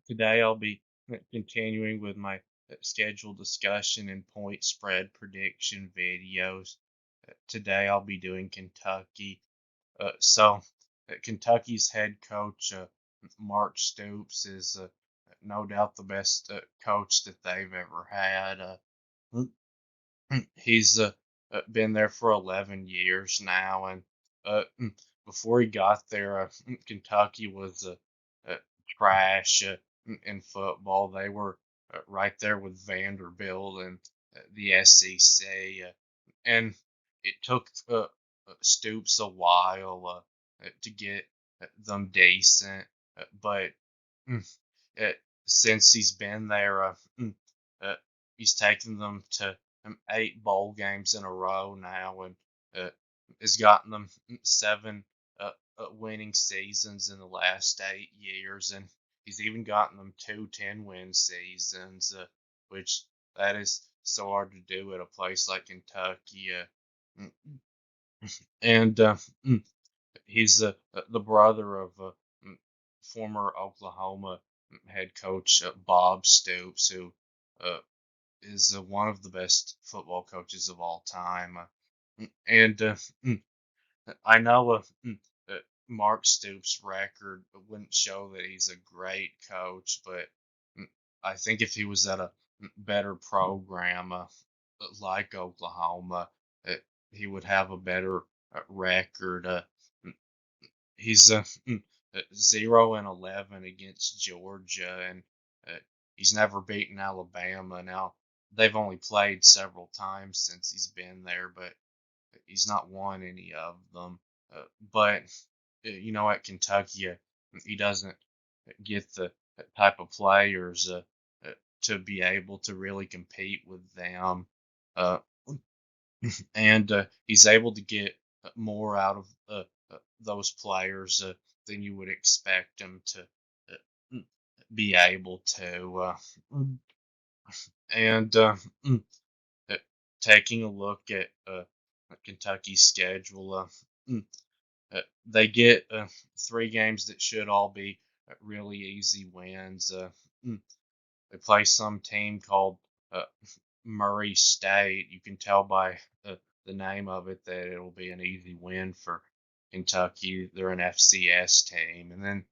Today I'll be continuing with my scheduled discussion and point spread prediction videos. Today I'll be doing Kentucky. Kentucky's head coach, Mark Stoops, is no doubt the best coach that they've ever had. He's been there for 11 years now, and before he got there, Kentucky was uh, trash in football. They were right there with Vanderbilt and the SEC, and it took Stoops a while to get them decent, but mm, uh, since he's been there, uh, he's taken them to 8 bowl games in a row now, and uh, has gotten them seven winning seasons in the last 8 years, and he's even gotten them two 10-win seasons, which that is so hard to do at a place like Kentucky. Mm, and he's the brother of former Oklahoma head coach Bob Stoops, who uh, is one of the best football coaches of all time. And I know Mark Stoops' record wouldn't show that he's a great coach, but mm, I think if he was at a better program like Oklahoma, uh, he would have a better record. Mm, he's 0-11 against Georgia, and uh, he's never beaten Alabama. Now they've only played several times since he's been there, but he's not won any of them. But at Kentucky, he doesn't get the type of players to be able to really compete with them. Uh, and he's able to get more out of those players than you would expect him to uh, be able to. And uh, taking a look at Kentucky's schedule, they get 3 games that should all be really easy wins. Mm, they play some team called uh, Murray State. You can tell by the name of it that it'll be an easy win for Kentucky. They're an FCS team, and then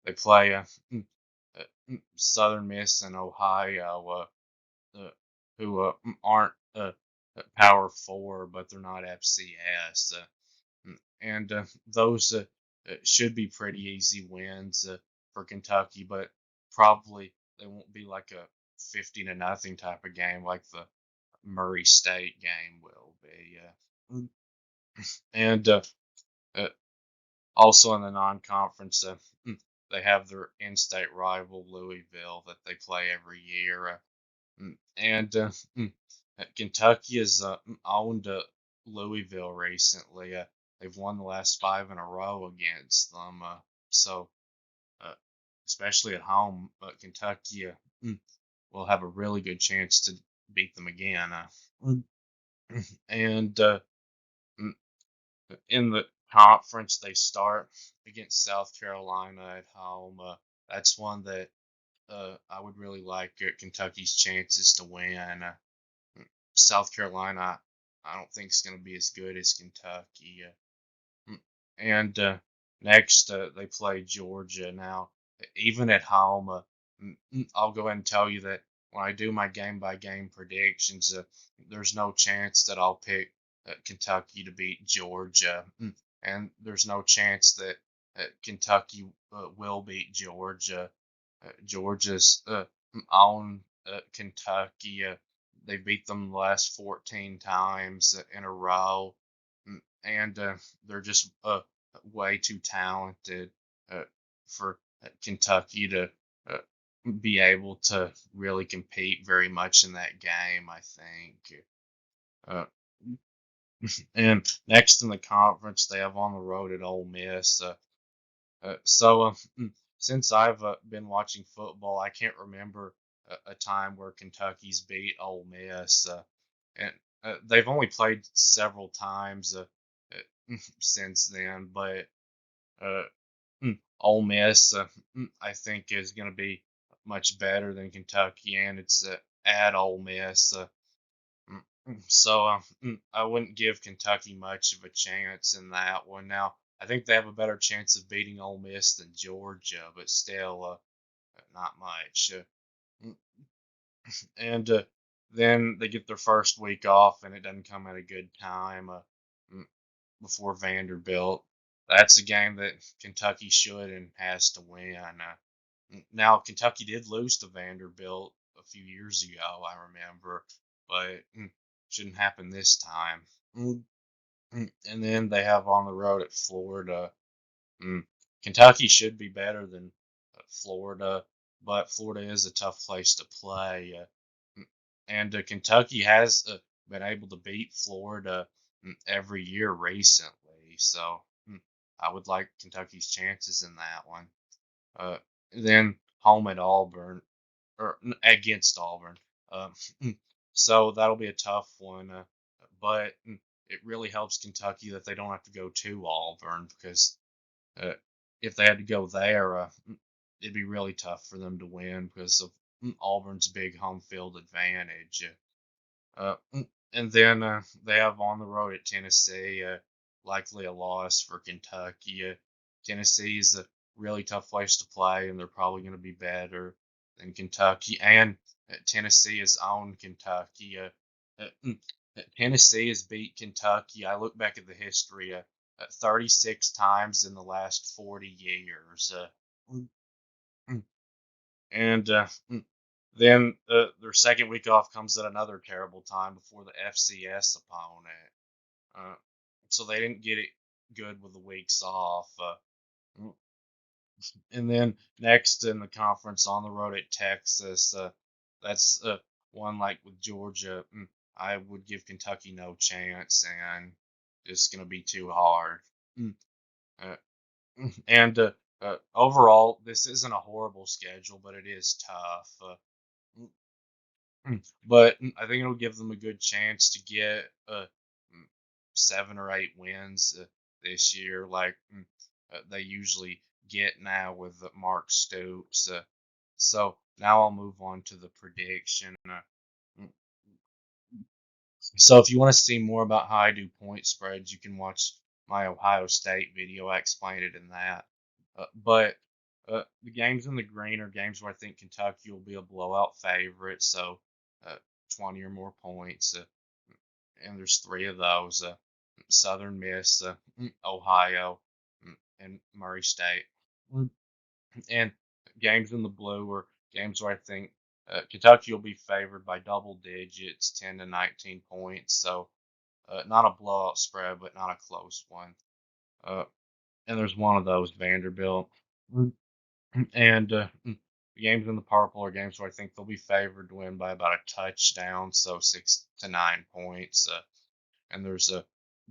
they play Southern Miss and Ohio, who aren't Power Four, but they're not FCS. And those should be pretty easy wins for Kentucky, but probably they won't be like a 50-0 type of game like the Murray State game will be. And uh, also in the non-conference, they have their in-state rival Louisville that they play every year. And Kentucky has owned Louisville recently. They've won the last 5 in a row against them. So, uh, especially at home, Kentucky will have a really good chance to beat them again. Mm. And mm, in the conference, they start against South Carolina at home. That's one that I would really like Kentucky's chances to win. South Carolina, I don't think is going to be as good as Kentucky. And next, they play Georgia. Now, even at home, I'll go ahead and tell you that when I do my game by game predictions, there's no chance that I'll pick Kentucky to beat Georgia. And there's no chance that Kentucky will beat Georgia. Georgia's on Kentucky. They beat them the last 14 times in a row, and they're just way too talented uh, for Kentucky to uh, be able to really compete very much in that game, I think. Uh, and next in the conference, they have on the road at Ole Miss. Since I've been watching football, I can't remember a time where Kentucky's beat Ole Miss, and they've only played several times since then. But uh, Ole Miss, I think, is going to be much better than Kentucky, and it's at Ole Miss. So I wouldn't give Kentucky much of a chance in that one. Now, I think they have a better chance of beating Ole Miss than Georgia, but still not much. Mm, and then they get their first week off, and it doesn't come at a good time mm, before Vanderbilt. That's a game that Kentucky should and has to win. Now, Kentucky did lose to Vanderbilt a few years ago, I remember, but shouldn't happen this time. Mm, And then they have on the road at Florida. Mm, Kentucky should be better than Florida, but Florida is a tough place to play. And Kentucky has been able to beat Florida every year recently, so I would like Kentucky's chances in that one. Uh, then home at Auburn or against Auburn. Um, so that'll be a tough one. But it really helps Kentucky that they don't have to go to Auburn because uh, if they had to go there, it'd be really tough for them to win because of Auburn's big home field advantage. And then they have on the road at Tennessee, likely a loss for Kentucky. Tennessee is a really tough place to play, and they're probably going to be better than Kentucky. And Tennessee has owned Kentucky. Tennessee has beat Kentucky. I look back at the history 36 times in the last 40 years. And then their second week off comes at another terrible time before the FCS opponent. Uh, so they didn't get it good with the weeks off. Mm, and then next in the conference on the road at Texas, that's one like with Georgia. I would give Kentucky no chance, and it's going to be too hard. Mm, uh, and overall, this isn't a horrible schedule, but it is tough. But I think it'll give them a good chance to get 7 or 8 wins this year, like they usually get now with Mark Stoops. So now I'll move on to the prediction. Mm, so if you want to see more about how I do point spreads, you can watch my Ohio State video. I explained it in that. But the games in the green are games where I think Kentucky will be a blowout favorite. So uh, 20 or more points. And there's three of those: Southern Miss, Ohio, and Murray State. Mm. And games in the blue are games where I think Kentucky will be favored by double digits, 10 to 19 points. So not a blowout spread, but not a close one. Uh, and there's one of those, Vanderbilt. Mm. And the games in the purple are games where I think they'll be favored to win by about a touchdown, so 6 to 9 points. And there's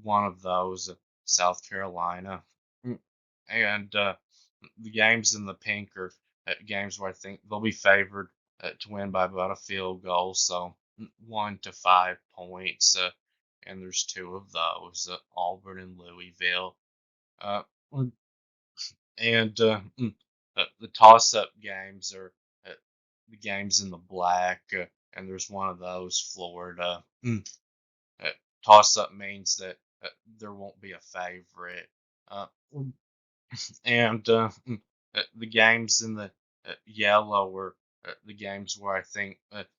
one of those, South Carolina. Mm, And the games in the pink are games where I think they'll be favored to win by about a field goal, so 1 to 5 points. And there's two of those, Auburn and Louisville. Uh, and the toss-up games are uh, the games in the black, and there's one of those, Florida. Uh, Toss-up means that there won't be a favorite. Uh, and the games in the yellow were the games where I think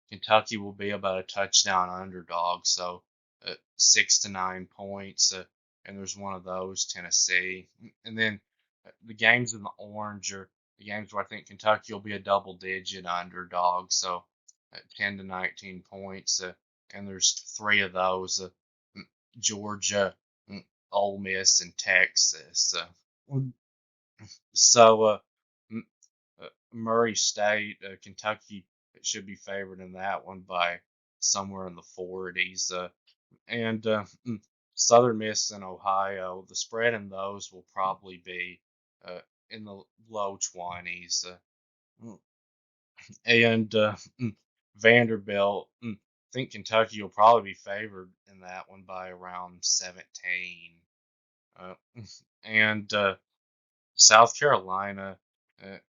Kentucky will be about a touchdown underdog, so 6 to 9 points, and there's one of those, Tennessee. And then the games in the orange are the games where I think Kentucky will be a double-digit underdog, so 10 to 19 points, and there's three of those: Georgia, Ole Miss, and Texas. So, Murray State, Kentucky should be favored in that one by somewhere in the 40s. And Southern Miss and Ohio, the spread in those will probably be uh, in the low 20s. And Vanderbilt, I think Kentucky will probably be favored in that one by around 17. Uh, and South Carolina,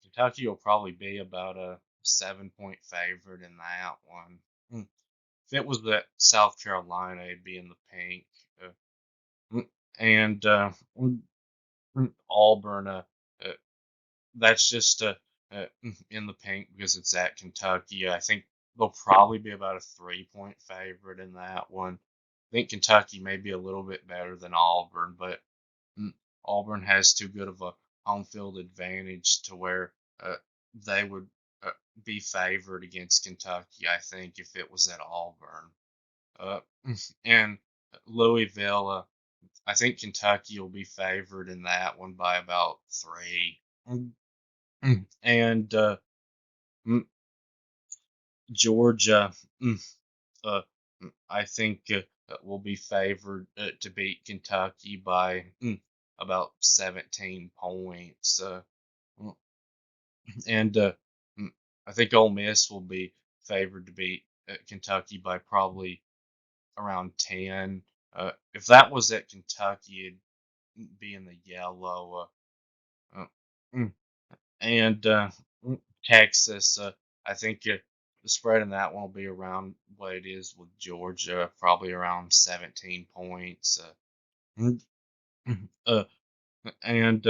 Kentucky will probably be about a 7-point favorite in that one. Mm. If it was at South Carolina, it'd be in the pink. Uh, and Auburn, uh, that's just in the pink because it's at Kentucky. I think they'll probably be about a 3-point favorite in that one. I think Kentucky may be a little bit better than Auburn, but mm, Auburn has too good of a home field advantage to where uh, they would uh, be favored against Kentucky, I think, if it was at Auburn. Uh, and Louisville, I think Kentucky will be favored in that one by about 3. And mm, Georgia, mm, uh, I think will be favored to beat Kentucky by about 17 points. Mm, and mm, I think Ole Miss will be favored to beat Kentucky by probably around 10. If that was at Kentucky, it'd be in the yellow. Uh, mm, and Texas, I think the spread in that one will be around what it is with Georgia, probably around 17 points. Mm, uh, and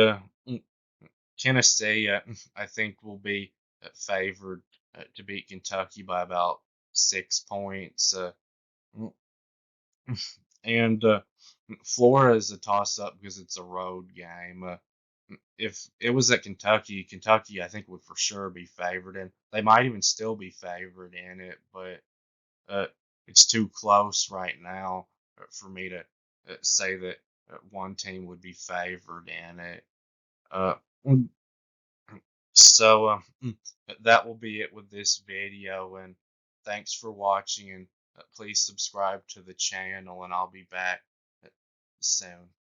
Tennessee, I think, will be favored to beat Kentucky by about 6 points. Mm, and Florida is a toss up because it's a road game. If it was at Kentucky, Kentucky I think would for sure be favored, and they might even still be favored in it, but uh, it's too close right now for me to say that one team would be favored in it. Uh, mm, so that will be it with this video, and thanks for watching, and please subscribe to the channel, and I'll be back soon.